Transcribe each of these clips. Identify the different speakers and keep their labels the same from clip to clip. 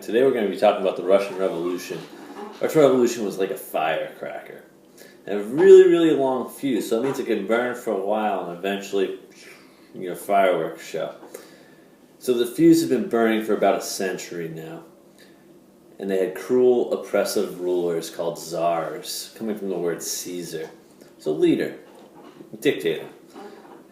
Speaker 1: Today we're going to be talking about the Russian Revolution. The Russian Revolution was like a firecracker. And a really, really long fuse, so it means it can burn for a while and eventually, fireworks show. So the fuse has been burning for about a century now. And they had cruel, oppressive rulers called czars, coming from the word Caesar. So leader, dictator.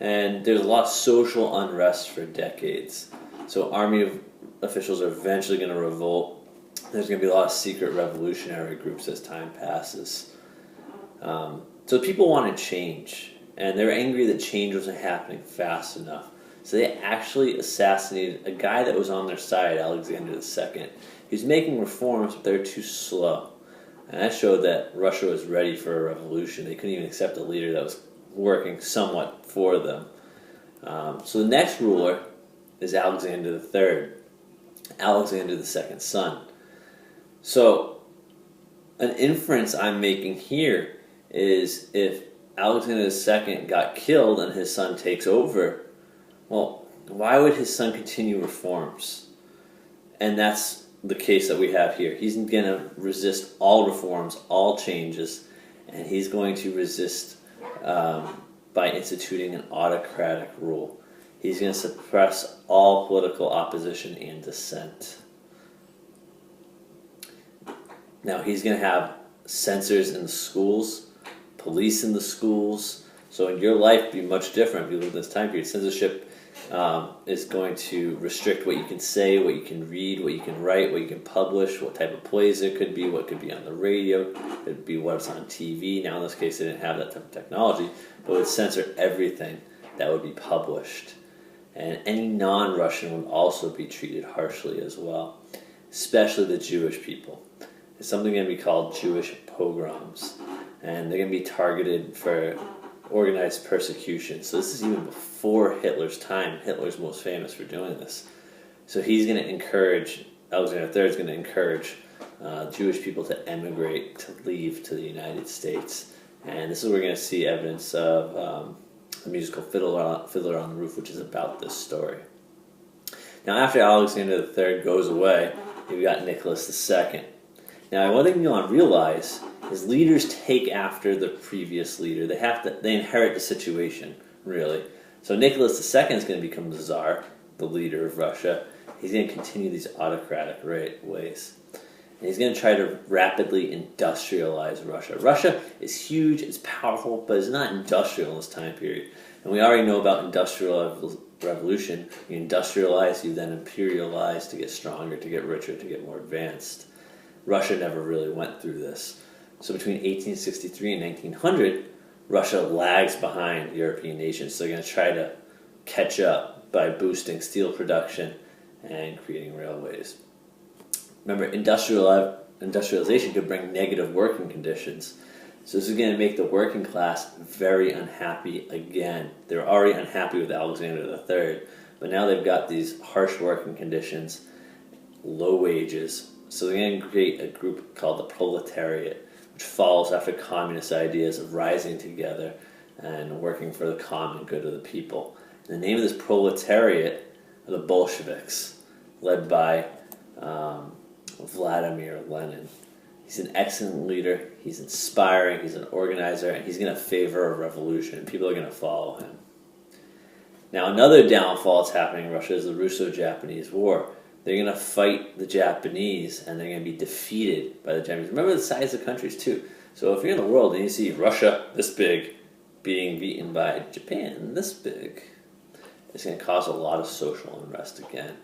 Speaker 1: And there's a lot of social unrest for decades. So army officials are eventually going to revolt. There's going to be a lot of secret revolutionary groups as time passes. So people want to change, and they're angry that change wasn't happening fast enough. So they actually assassinated a guy that was on their side, Alexander II. He was making reforms, but they were too slow. And that showed that Russia was ready for a revolution. They couldn't even accept a leader that was working somewhat for them. So the next ruler is Alexander III, Alexander II's son. So an inference I'm making here is if Alexander II got killed and his son takes over, well, why would his son continue reforms? And that's the case that we have here. He's going to resist all reforms, all changes, and he's going to resist by instituting an autocratic rule. He's going to suppress all political opposition and dissent. Now, he's going to have censors in the schools, police in the schools. So in your life, be much different if you live in this time period. Censorship is going to restrict what you can say, what you can read, what you can write, what you can publish, what type of plays there could be, what could be on the radio, it would be what's on TV. Now, in this case, they didn't have that type of technology, but it would censor everything that would be published. And any non-Russian would also be treated harshly as well, especially the Jewish people. It's something going to be called Jewish pogroms, and they're going to be targeted for organized persecution. So this is even before Hitler's time. Hitler's most famous for doing this. So he's going to encourage, Alexander III is going to encourage Jewish people to emigrate, to leave to the United States. And this is where we're going to see evidence of the musical Fiddler on the Roof, which is about this story. Now, after Alexander III goes away, you've got Nicholas II. Now, one thing you want to realize is leaders take after the previous leader. They inherit the situation, really. So Nicholas II is going to become the Tsar, the leader of Russia. He's going to continue these autocratic ways. And he's going to try to rapidly industrialize Russia. Russia is huge, it's powerful, but it's not industrial in this time period. And we already know about industrial revolution. You industrialize, you then imperialize to get stronger, to get richer, to get more advanced. Russia never really went through this. So between 1863 and 1900, Russia lags behind European nations. So they're going to try to catch up by boosting steel production and creating railways. Remember, industrialization could bring negative working conditions. So this is going to make the working class very unhappy again. They're already unhappy with Alexander III, but now they've got these harsh working conditions, low wages. So they're going to create a group called the proletariat, which follows after communist ideas of rising together and working for the common good of the people. And the name of this proletariat are the Bolsheviks, led by Vladimir Lenin. He's an excellent leader, he's inspiring, he's an organizer, and he's going to favor a revolution. People are going to follow him. Now, another downfall that's happening in Russia is the Russo-Japanese War. They're going to fight the Japanese, and they're going to be defeated by the Japanese. Remember the size of countries, too. So if you're in the world and you see Russia this big being beaten by Japan this big, it's going to cause a lot of social unrest again.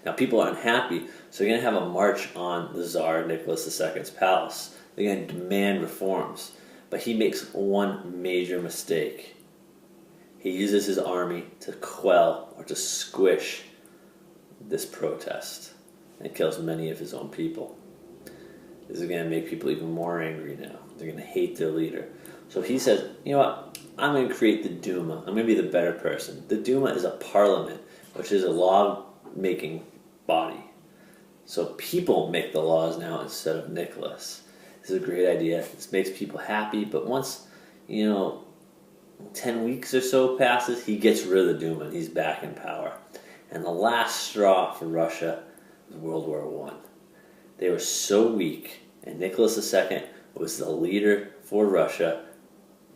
Speaker 1: Now, people are unhappy, so they're going to have a march on the Tsar Nicholas II's palace. They're going to demand reforms. But he makes one major mistake. He uses his army to quell or to squish this protest and kills many of his own people. This is going to make people even more angry now. They're going to hate their leader. So he says, you know what, I'm going to create the Duma. I'm going to be the better person. The Duma is a parliament, which is a law-making body. So people make the laws now instead of Nicholas. This is a great idea. This makes people happy, but once, 10 weeks or so passes, he gets rid of the Duma and he's back in power. And the last straw for Russia was World War One. They were so weak, and Nicholas II was the leader for Russia,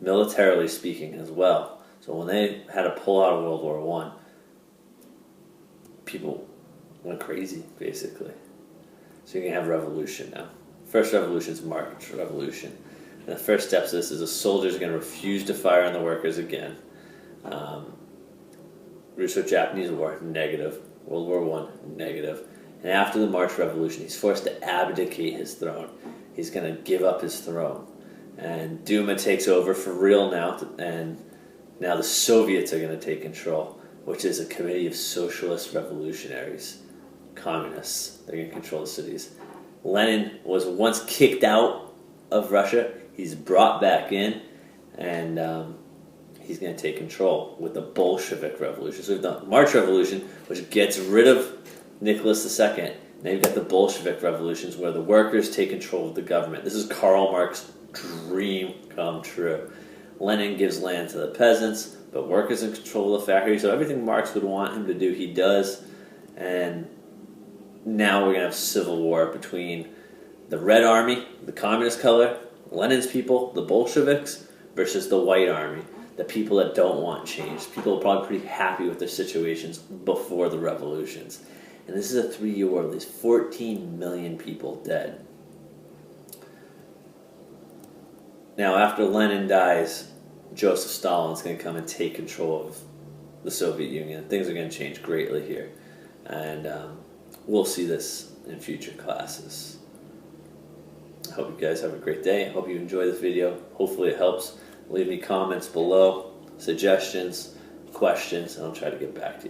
Speaker 1: militarily speaking as well. So when they had to pull out of World War One, people went crazy, basically. So you can have revolution now. First revolution is March Revolution. And the first step to this is the soldiers are going to refuse to fire on the workers again. Russo-Japanese War, negative. World War One, negative. And after the March Revolution, he's forced to abdicate his throne. He's going to give up his throne. And Duma takes over for real now, and now the Soviets are going to take control, which is a committee of socialist revolutionaries, communists. They're going to control the cities. Lenin was once kicked out of Russia. He's brought back in, and he's going to take control with the Bolshevik Revolution. So we've done March Revolution, which gets rid of Nicholas II. Now you've got the Bolshevik Revolutions, where the workers take control of the government. This is Karl Marx's dream come true. Lenin gives land to the peasants, but workers in control of the factory. So everything Marx would want him to do, he does. And now we're going to have civil war between the Red Army, the communist color, Lenin's people, the Bolsheviks, versus the White Army, the people that don't want change. People are probably pretty happy with their situations before the revolutions. And this is a 3-year war. There's 14 million people dead. Now, after Lenin dies, Joseph Stalin's going to come and take control of the Soviet Union. Things are going to change greatly here. And we'll see this in future classes. I hope you guys have a great day. I hope you enjoy this video. Hopefully it helps. Leave me comments below, suggestions, questions, and I'll try to get back to you.